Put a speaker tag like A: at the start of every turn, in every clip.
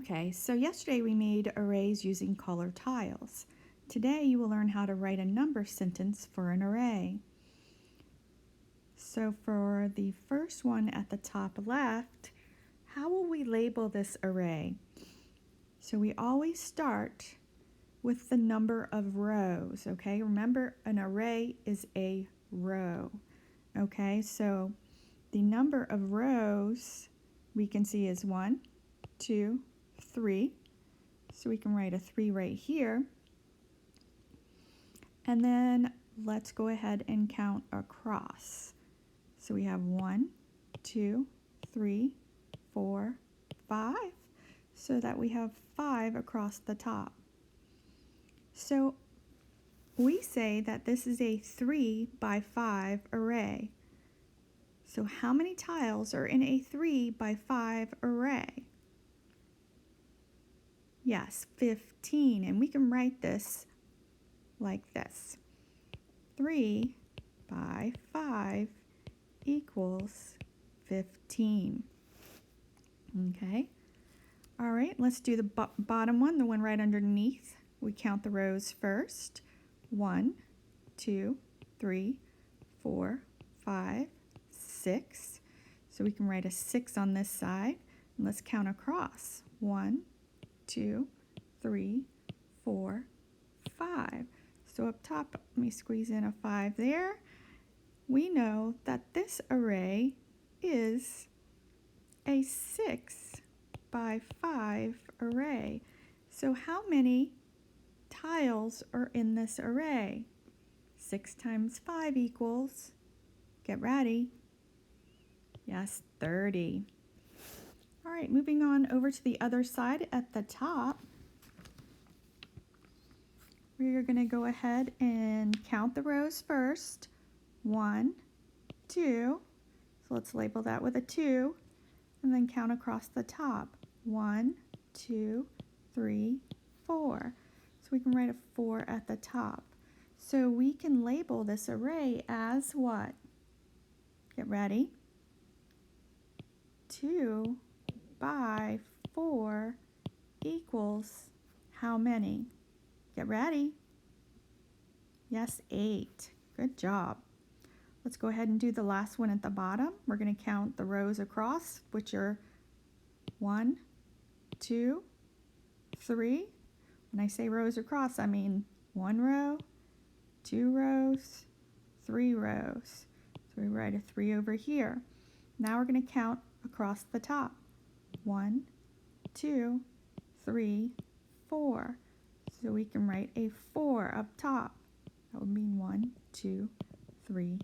A: Okay, so yesterday we made arrays using color tiles. Today you will learn how to write a number sentence for an array. So for the first one at the top left, how will we label this array? So we always start with the number of rows, okay? Remember, an array is a row, okay? So the number of rows we can see is 1, 2, 3. So we can write a 3 right here. And then let's go ahead and count across. So we have 1, 2, 3, 4, 5, so that we have 5 across the top. So we say that this is a 3 by 5 array. So how many tiles are in a 3 by 5 array? Yes, 15, and we can write this like this. 3 by 5 equals 15. Okay. All right, let's do the bottom one, the one right underneath. We count the rows first. 1, 2, 3, 4, 5, 6. So we can write a 6 on this side. And let's count across. 1, 2, 3, 4, 5. So up top, let me squeeze in a 5 there. We know that this array is a 6 by 5 array. So how many tiles are in this array? 6 times 5 equals, get ready, yes, 30. All right, moving on over to the other side at the top. We're going to go ahead and count the rows first. 1, 2, so let's label that with a 2, and then count across the top. 1, 2, 3, 4. So we can write a 4 at the top. So we can label this array as what? Get ready. 2 by 4 equals how many? Get ready. Yes, 8. Good job. Let's go ahead and do the last one at the bottom. We're going to count the rows across, which are 1, 2, 3. When I say rows across, I mean 1 row, 2 rows, 3 rows. So we write a 3 over here. Now we're going to count across the top. 1, 2, 3, 4. So we can write a 4 up top. That would mean 1, 2, 3,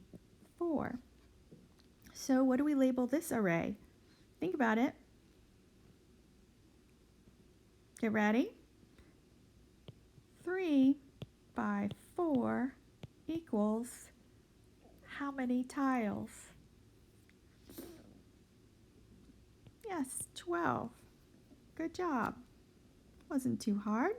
A: 4. So what do we label this array? Think about it. Get ready. 3 by 4 equals how many tiles? Yes, 12. Good job. Wasn't too hard.